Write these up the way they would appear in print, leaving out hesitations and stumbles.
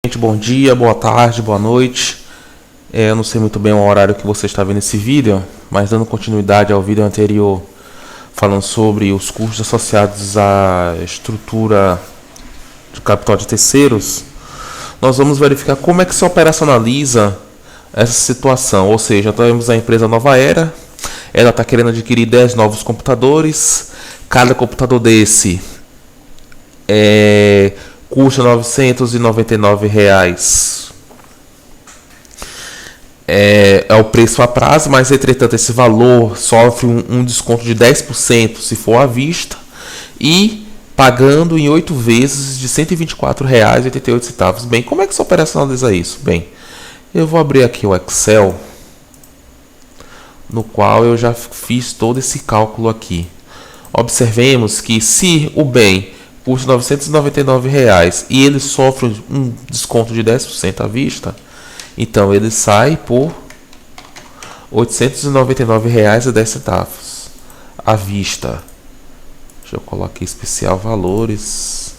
Gente, bom dia, boa tarde, boa noite. Eu não sei muito bem o horário que você está vendo esse vídeo, mas dando continuidade ao vídeo anterior, falando sobre os custos associados à estrutura de capital de terceiros, nós vamos verificar como é que se operacionaliza essa situação. Ou seja, temos a empresa Nova Era, ela está querendo adquirir 10 novos computadores, cada computador desse custa R$ 999. É o preço a prazo, mas entretanto esse valor sofre um desconto de 10% se for à vista e pagando em 8 vezes de R$ 124,88. Bem, como é que se operacionaliza isso? Bem, eu vou abrir aqui o Excel, no qual eu já fiz todo esse cálculo aqui. Observemos que se o bem custa R$ 999 e ele sofre um desconto de 10% à vista, então ele sai por R$ 899,10 à vista. Deixa eu colocar aqui especial valores.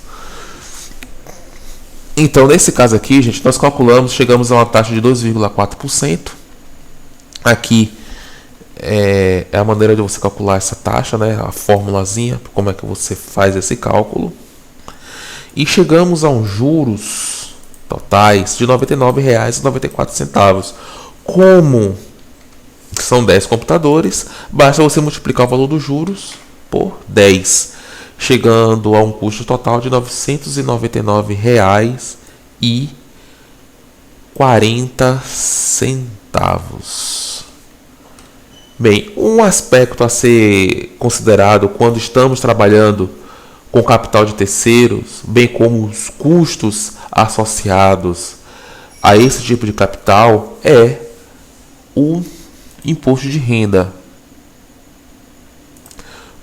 Então nesse caso aqui, gente, nós calculamos, chegamos a uma taxa de 2,4%. Aqui é a maneira de você calcular essa taxa, né? A formulazinha, como é que você faz esse cálculo. E chegamos a uns juros totais de R$ 99,94. Como são 10 computadores, basta você multiplicar o valor dos juros por 10, chegando a um custo total de R$ 999,40. Bem, um aspecto a ser considerado quando estamos trabalhando com capital de terceiros, bem como os custos associados a esse tipo de capital, é o imposto de renda.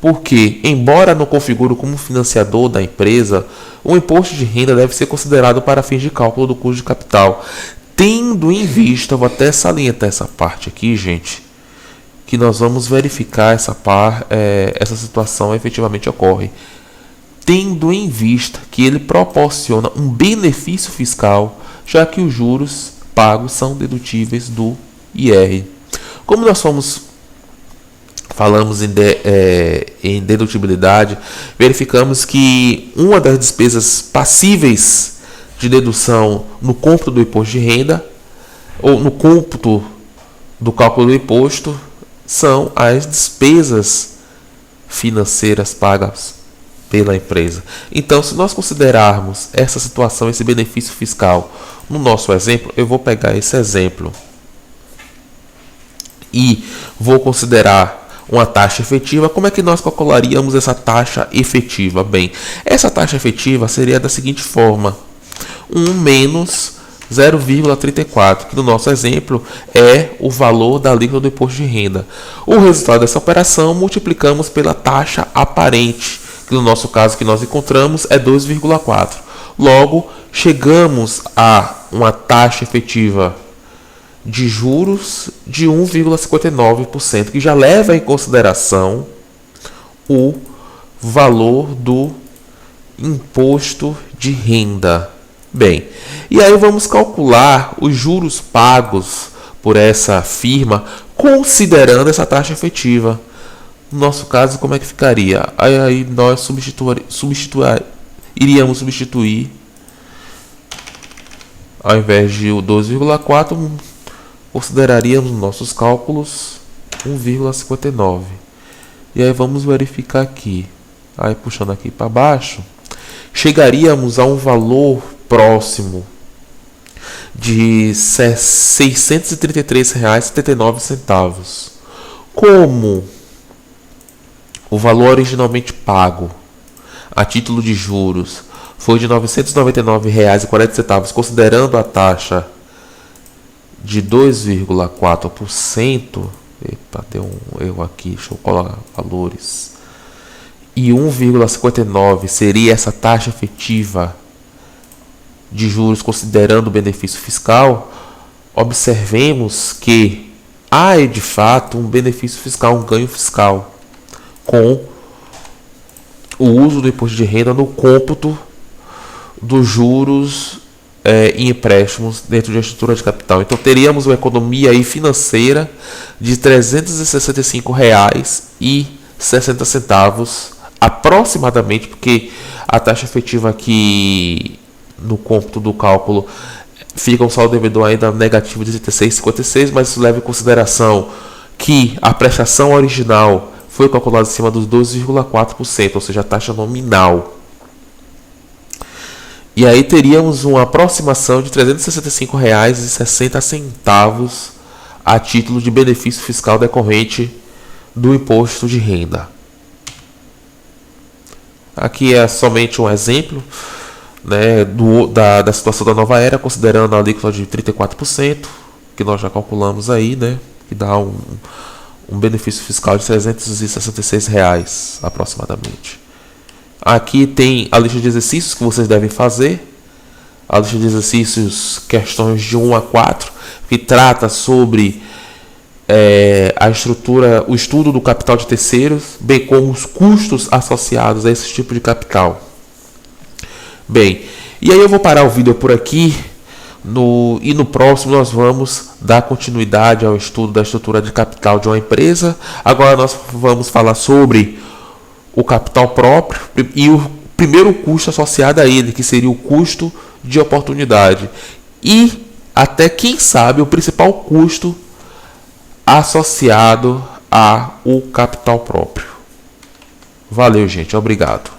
Porque, embora não configure como financiador da empresa, o imposto de renda deve ser considerado para fins de cálculo do custo de capital. Tendo em vista, vou até salientar essa parte aqui, gente, que nós vamos verificar essa situação efetivamente ocorre. Tendo em vista que ele proporciona um benefício fiscal, já que os juros pagos são dedutíveis do IR. Como nós falamos em dedutibilidade, verificamos que uma das despesas passíveis de dedução no cômputo do imposto de renda, ou no cômputo do cálculo do imposto, são as despesas financeiras pagas pela empresa. Então, se nós considerarmos essa situação, esse benefício fiscal, no nosso exemplo, eu vou pegar esse exemplo e vou considerar uma taxa efetiva. Como é que nós calcularíamos essa taxa efetiva? Bem, essa taxa efetiva seria da seguinte forma: 1 menos 0,34, que no nosso exemplo é o valor da alíquota do imposto de renda. O resultado dessa operação multiplicamos pela taxa aparente, que no nosso caso que nós encontramos é 2,4. Logo, chegamos a uma taxa efetiva de juros de 1,59%, que já leva em consideração o valor do imposto de renda. Bem, e aí vamos calcular os juros pagos por essa firma considerando essa taxa efetiva. No nosso caso, como é que ficaria? Aí nós iríamos substituir, ao invés de o 2,4, consideraríamos nos nossos cálculos 1,59. E aí vamos verificar aqui. Aí puxando aqui para baixo, chegaríamos a um valor próximo de R$ 633,79. Como o valor originalmente pago a título de juros foi de R$ 999,40, considerando a taxa de 2,4%, epa, deu um erro aqui, deixa eu colocar valores, e 1,59 seria essa taxa efetiva de juros considerando o benefício fiscal, observemos que há de fato um benefício fiscal, um ganho fiscal, com o uso do imposto de renda no cômputo dos juros em empréstimos dentro de uma estrutura de capital. Então teríamos uma economia aí financeira de R$ 365,60 aproximadamente, porque a taxa efetiva aqui no cômputo do cálculo fica um saldo devedor ainda negativo de 36,56, mas isso leva em consideração que a prestação original foi calculada em cima dos 12,4%, ou seja, a taxa nominal. E aí teríamos uma aproximação de R$ 365,60 a título de benefício fiscal decorrente do imposto de renda. Aqui é somente um exemplo, né, da situação da nova era, considerando a alíquota de 34%, que nós já calculamos aí, né, que dá um benefício fiscal de R$ 366 aproximadamente. Aqui tem a lista de exercícios que vocês devem fazer. A lista de exercícios, questões de 1 a 4, que trata sobre a estrutura, o estudo do capital de terceiros, bem como os custos associados a esse tipo de capital. Bem, e aí eu vou parar o vídeo por aqui. E no próximo nós vamos dar continuidade ao estudo da estrutura de capital de uma empresa. Agora nós vamos falar sobre o capital próprio e o primeiro custo associado a ele, que seria o custo de oportunidade. E até, quem sabe, o principal custo associado ao capital próprio. Valeu, gente. Obrigado.